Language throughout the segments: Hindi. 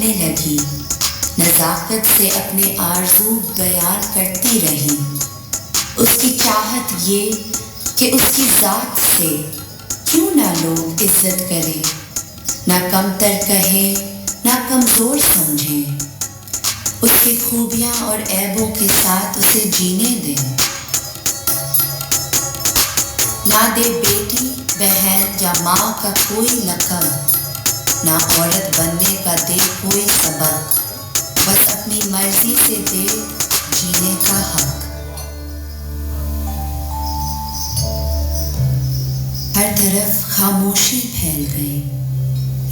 बोलने लगी, नज़ाकत से अपने आरज़ू बयान करती रही। उसकी चाहत ये कि उसकी ज़ात से क्यों ना लोग इज्जत करें, ना कमतर कहें, ना कमज़ोर समझें। उसकी खूबियाँ और ऐबों के साथ उसे जीने दें। ना दे बेटी, बहन या माँ का कोई लक़ब, ना औरत बनने का दे कोई सबक, बस अपनी मर्जी से दे जीने का हक। हर तरफ खामोशी फैल गई।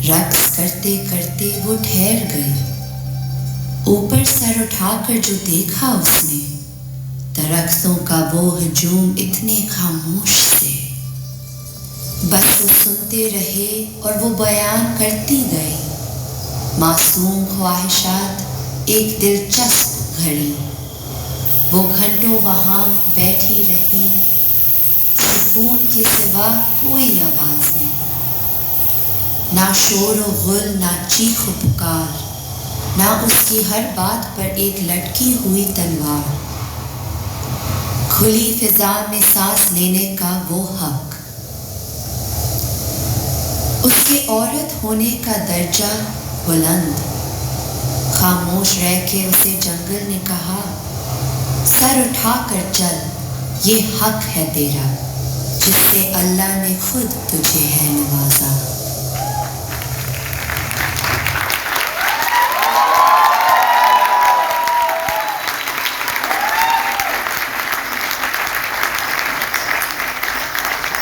रक्स करते करते वो ठहर गई। ऊपर सर उठाकर जो देखा उसने, दरख्तों का वो हजूम इतने खामोश से। बस वो सुनते रहे और वो बयान करती गई, मासूम ख्वाहिशात एक दिलचस्प घड़ी। वो घंटों वहाँ बैठी रही, सुकून के सिवा कोई आवाज़ नहीं, ना शोर व गुल, ना चीख व पुकार, ना उसकी हर बात पर एक लटकी हुई तलवार। खुली फिजा में सांस लेने का वो हक, उसके औरत होने का दर्जा बुलंद। खामोश रह के उसे जंगल ने कहा, सर उठा कर चल, ये हक है तेरा, जिससे अल्लाह ने खुद तुझे है नवाजा।